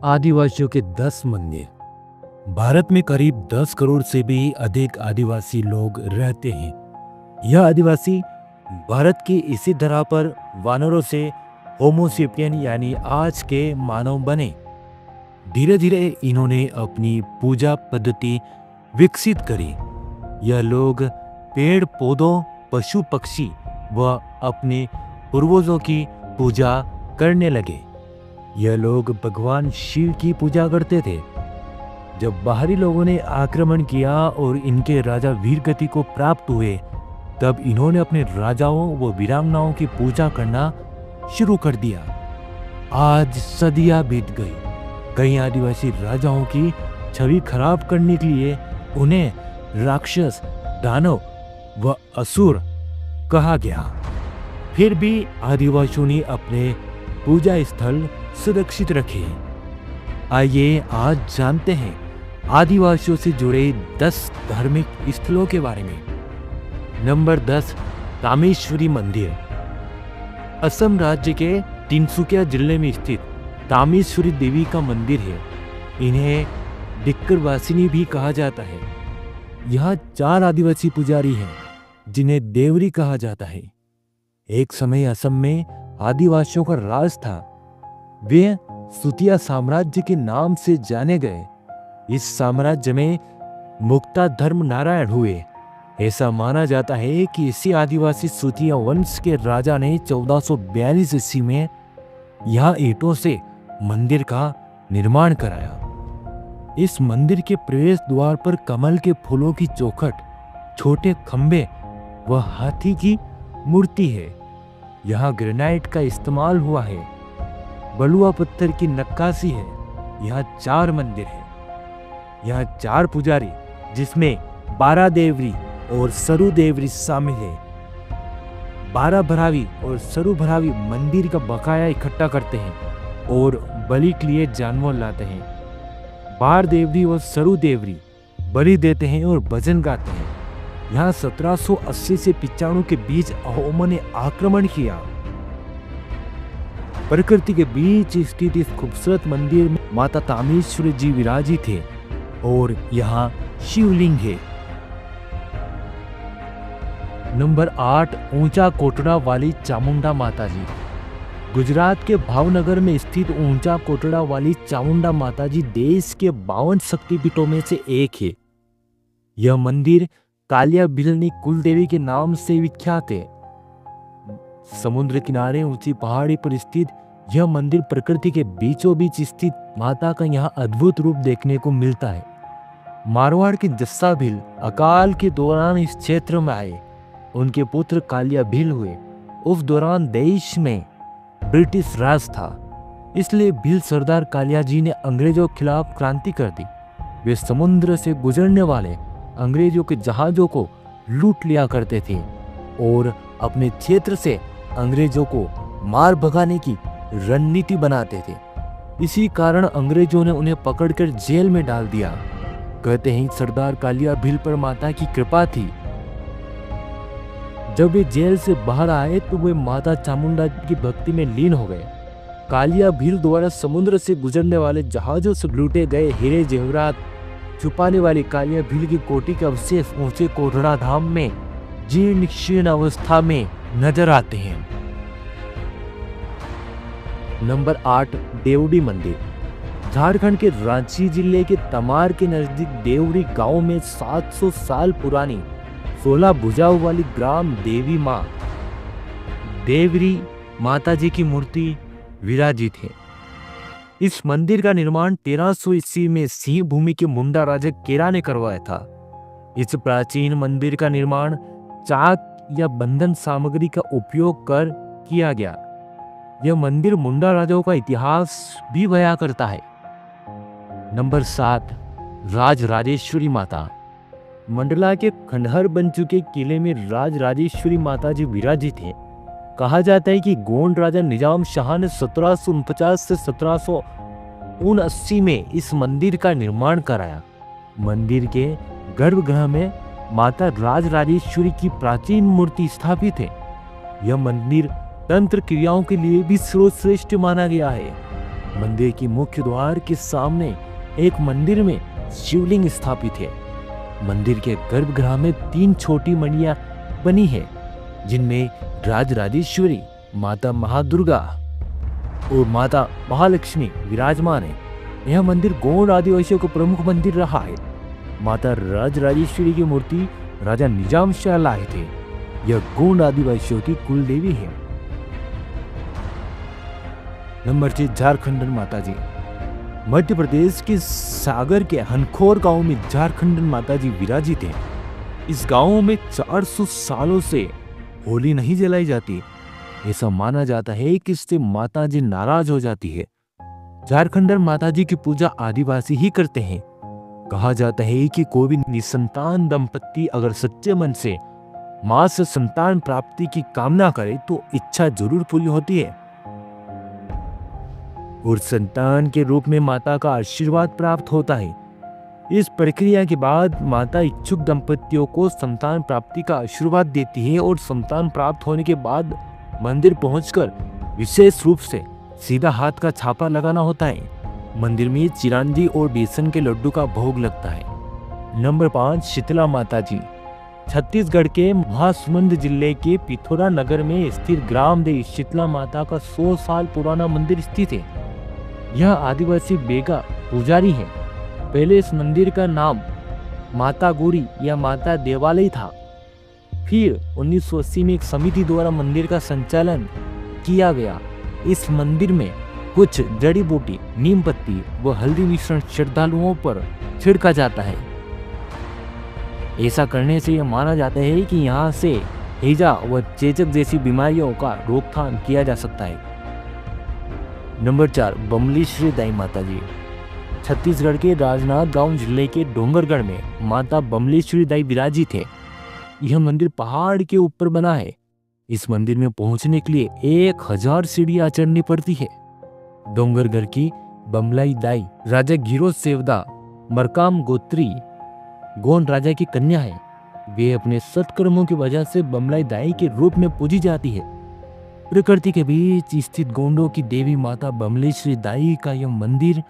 आदिवासियों के 10 मंदिर। भारत में करीब 10 करोड़ से भी अधिक आदिवासी लोग रहते हैं। यह आदिवासी भारत की इसी धरा पर वानरों से होमोसेपियन यानी आज के मानव बने। धीरे धीरे इन्होंने अपनी पूजा पद्धति विकसित करी। यह लोग पेड़ पौधों, पशु पक्षी व अपने पूर्वजों की पूजा करने लगे। यह लोग भगवान शिव की पूजा करते थे। जब बाहरी लोगों ने आक्रमण किया और इनके राजा वीरगति को प्राप्त हुए, तब इन्होंने अपने राजाओं व वीरांगनाओं की पूजा करना शुरू कर दिया। आज सदियां बीत गई। कई आदिवासी राजाओं की छवि खराब करने के लिए उन्हें राक्षस, दानव व असुर कहा गया। फिर भी आदिवासियों ने अपने पूजा स्थल सुरक्षित रखे। आइए आज जानते हैं आदिवासियों से जुड़े 10 धार्मिक स्थलों के बारे में। नंबर 10, तामेश्वरी मंदिर। असम राज्य के तिनसुकिया जिले में स्थित तामेश्वरी देवी का मंदिर है। इन्हें डिक्कर वासिनी भी कहा जाता है। यहाँ 4 आदिवासी पुजारी हैं जिन्हें देवरी कहा जाता है। एक समय असम में आदिवासियों का राज था। वे सुतिया साम्राज्य के नाम से जाने गए। इस साम्राज्य में मुक्ता धर्म नारायण हुए। ऐसा माना जाता है कि इसी आदिवासी सुतिया वंश के राजा ने 1442 ईस्वी में यहाँ ईंटों से मंदिर का निर्माण कराया। इस मंदिर के प्रवेश द्वार पर कमल के फूलों की चौखट, छोटे खंबे व हाथी की मूर्ति है। यहाँ ग्रेनाइट का इस्तेमाल हुआ है। बलुआ पत्थर की नक्काशी है। यहाँ 4 मंदिर हैं। यहाँ 4 पुजारी, जिसमें 12 देवरी और सरु देवरी शामिल है। 12 भरावी और सरु भरावी मंदिर का बकाया इकट्ठा करते हैं और बलि के लिए जानवर लाते हैं। 12 देवरी और सरु देवरी बलि देते हैं और भजन गाते हैं। यहाँ 1780 से 95 के बीच अहोमों ने आक्रमण किया। प्रकृति के बीच स्थित इस खूबसूरत मंदिर में माता तामेश्वरी जी विराजित थे और यहाँ शिवलिंग है। नंबर 8, ऊंचा कोटड़ा वाली चामुंडा माता जी। गुजरात के भावनगर में स्थित ऊंचा कोटड़ा वाली चामुंडा माता जी देश के 52 शक्तिपीठों में से एक है। यह मंदिर कालिया भिलनी कुलदेवी के नाम से विख्यात है। समुद्र किनारे ऊंची पहाड़ी पर स्थित यह मंदिर प्रकृति के बीचों बीच स्थित माता का यहाँ अद्भुत रूप देखने को मिलता है। मारवाड़ के जस्सा भील अकाल के दौरान इस क्षेत्र में आए। उनके पुत्र कालिया भील हुए। उस दौरान देश में ब्रिटिश राज था, इसलिए भील सरदार कालिया जी ने अंग्रेजों के खिलाफ क्रांति कर दी। वे समुद्र से गुजरने वाले अंग्रेजों के जहाजों को लूट लिया करते थे और अपने क्षेत्र से अंग्रेजों को मार भगाने की रणनीति बनाते थे। इसी कारण अंग्रेजों ने उन्हें पकड़कर जेल में डाल दिया। कहते हैं सरदार कालिया भील पर माता की कृपा थी। जब वे जेल से बाहर आए तो वे माता चामुंडा की भक्ति में लीन हो गए। कालिया भील द्वारा समुद्र से गुजरने वाले जहाजों से लूटे गए हीरे जेवरात छुपाने वाली कालिया भील की कोठी के अवशेष ऊंचे कोटड़ा धाम में जीर्ण शीर्ण अवस्था में नजर आते हैं। नंबर 8, देवड़ी मंदिर। झारखंड के रांची जिले के तमार के नजदीक देवड़ी गांव में 700 साल पुरानी 16 भुजाओं वाली ग्राम देवी मां देवरी माता जी की मूर्ति विराजित है। इस मंदिर का निर्माण 1300 ईस्वी में सिंह भूमि के मुंडा राजा केरा ने करवाया था। इस प्राचीन मंदिर का निर्माण चाक या बंधन सामग्री का उपयोग कर किया गया। यह मंदिर मुंडा राजाओं का इतिहास भी बयां करता है। नंबर 7, राज राजेश्वरी माता। मंडला के खंडहर बन चुके किले में राज राजेश्वरी माता जी विराजित है। कहा जाता है कि गोंड राजा निजाम शाह ने 1749 से 1779 में इस मंदिर का निर्माण कराया। मंदिर के गर्भगृह में माता राज राजेश्वरी की प्राचीन मूर्ति स्थापित है। यह मंदिर तंत्र क्रियाओं के लिए भी सर्वश्रेष्ठ माना गया है। मंदिर के मुख्य द्वार के सामने एक मंदिर में शिवलिंग स्थापित है। मंदिर के गर्भगृह में 3 छोटी मणियां बनी है, जिनमें राजराजेश्वरी, माता महादुर्गा और माता महालक्ष्मी विराजमान है। यह मंदिर गोंड आदिवासियों का प्रमुख मंदिर रहा है। माता राजराजेश्वरी की मूर्ति राजा निजाम शाह लाए थे। यह गोंड आदिवासियों की कुल देवी है। नंबर 6, झारखंडन माता जी। मध्य प्रदेश के सागर के हनखोर गांव में झारखंडन माता जी विराजित हैं। इस गांव में 400 सालों से होली नहीं जलाई जाती। ऐसा माना जाता है कि इससे माता जी नाराज हो जाती है। झारखंडन माता जी की पूजा आदिवासी ही करते हैं। कहा जाता है कि कोई भी निसंतान दंपत्ति अगर सच्चे मन से मां से संतान प्राप्ति की कामना करे तो इच्छा जरूर पूरी होती है और संतान के रूप में माता का आशीर्वाद प्राप्त होता है। इस प्रक्रिया के बाद माता इच्छुक दंपतियों को संतान प्राप्ति का आशीर्वाद देती है और संतान प्राप्त होने के बाद मंदिर पहुंचकर विशेष रूप से सीधा हाथ का छापा लगाना होता है। मंदिर में चिरांजी और बेसन के लड्डू का भोग लगता है। नंबर 5, शीतला माता जी। छत्तीसगढ़ के महासमुंद जिले के पिथौरा नगर में स्थित ग्राम देवी शीतला माता का 100 साल पुराना मंदिर स्थित है। यह आदिवासी बेगा पुजारी है। पहले इस मंदिर का नाम माता गौरी या माता देवालय था। फिर 1980 में एक समिति द्वारा मंदिर का संचालन किया गया। इस मंदिर में कुछ जड़ी बूटी, नीम पत्ती व हल्दी मिश्रण श्रद्धालुओं पर छिड़का जाता है। ऐसा करने से यह माना जाता है कि यहाँ से हैजा व चेचक जैसी बीमारियों का रोकथाम किया जा सकता है। नंबर 4, बमलेश्वरी दाई माता जी। छत्तीसगढ़ के राजनांदगांव जिले के डोंगरगढ़ में माता बमलेश्वरी दाई विराजित है। यह मंदिर पहाड़ के ऊपर बना है। इस मंदिर में पहुंचने के लिए 1000 सीढ़ियां चढ़नी पड़ती है। डोंगरगढ़ की बमलाई दाई राजा गिरो सेवदा मरकाम गोत्री गोंड राजा की कन्या है। वे अपने सत्कर्मों की वजह से बमलाई दाई के रूप में पूजी जाती है। प्रकृति के बीच स्थित गोंडों की देवी माता बमलेश्वरी दाई का यह मंदिर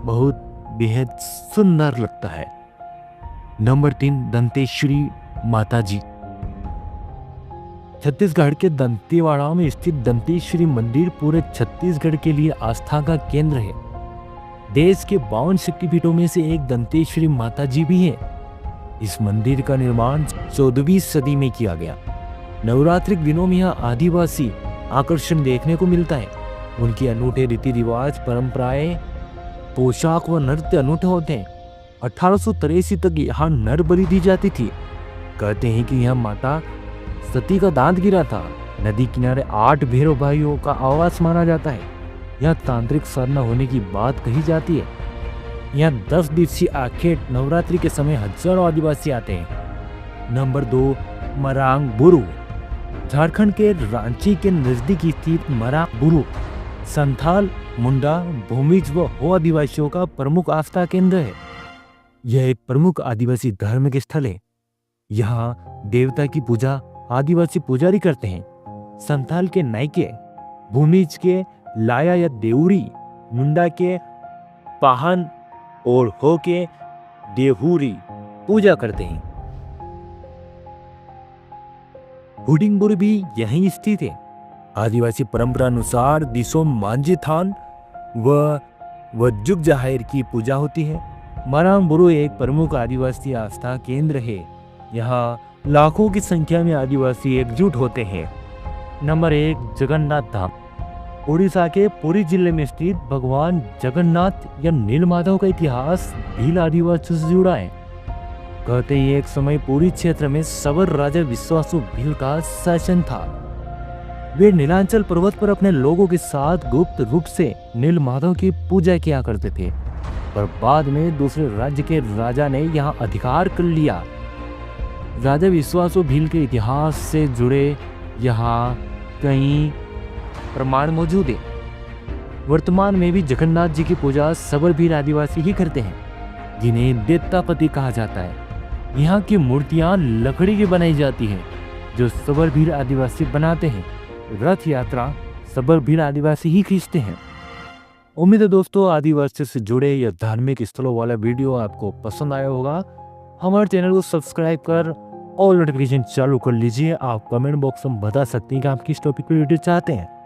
बहुत बेहद सुंदर लगता है। नंबर 3, दंतेश्वरी माता जी। छत्तीसगढ़ के दंतेवाड़ा में स्थित दंतेश्वरी मंदिर पूरे छत्तीसगढ़ के लिए आस्था का केंद्र है। देश के 52 शक्तिपीठों में से एक दंतेश्वरी माता जी भी है। इस मंदिर का निर्माण 14वीं सदी में किया गया। नवरात्रि के दिनों में यहाँ आदिवासी आकर्षण देखने को मिलता है। उनके अनूठे रीति रिवाज, परंपराएं, पोशाक व नृत्य अनूठे होते हैं। 1883 तक यहाँ नर बलि दी जाती थी। कहते हैं कि यह माता सती का दांत गिरा था। नदी किनारे 8 भैरव भाइयों का आवास माना जाता है। यह तांत्रिक साधना होने की बात कही जाती है। यहाँ 10 दिवसीय आखेट नवरात्रि के समय हजारों आदिवासी आते हैं। नंबर 2, मरांग बुरु। झारखंड के रांची के नजदीक स्थित मरांग बुरु संथाल, मुंडा, भूमिज व हो आदिवासियों का प्रमुख आस्था केंद्र है। यह एक प्रमुख आदिवासी धार्मिक स्थल है। यहाँ देवता की पूजा आदिवासी पुजारी करते हैं। संथाल के नाइके, भूमिज के लाया या देउरी, मुंडा के पाहन और हो के देहुरी पूजा करते हैं। हुडिंगबुर भी यहीं स्थित है। आदिवासी परंपरा अनुसार दिसों मांझी थान व जुग जाहिर की पूजा होती है। मरांगबुरु एक प्रमुख आदिवासी आस्था केंद्र है। यहाँ लाखों की संख्या में आदिवासी एकजुट होते हैं। नंबर 1, जगन्नाथ धाम। उड़ीसा के पुरी जिले में स्थित भगवान जगन्नाथ या नीलमाधव का इतिहास भील आदिवासियों से जुड़ा है। कहते हैं एक समय पुरी क्षेत्र में सबर राजा विश्वासु भील का शासन था। वे नीलांचल पर्वत पर अपने लोगों के साथ गुप्त रूप से नीलमाधव की पूजा किया करते थे, पर बाद में दूसरे राज्य के राजा ने यहाँ अधिकार कर लिया। राजा विश्वासु भील के इतिहास से जुड़े यहाँ कई प्रमाण मौजूद है। वर्तमान में भी जगन्नाथ जी की पूजा सबर भील आदिवासी ही करते हैं, जिन्हें देवतापति कहा जाता है। यहाँ की मूर्तियाँ लकड़ी की बनाई जाती हैं, जो सबर भील आदिवासी बनाते हैं। रथ यात्रा सबर भील आदिवासी ही खींचते हैं उम्मीद है दोस्तों आदिवासी से जुड़े या धार्मिक स्थलों वाला वीडियो आपको पसंद आया होगा। हमारे चैनल को सब्सक्राइब कर ऑल नोटिफिकेशन चालू कर लीजिए। आप कमेंट बॉक्स में बता सकते हैं कि आप किस टॉपिक पर वीडियो चाहते हैं।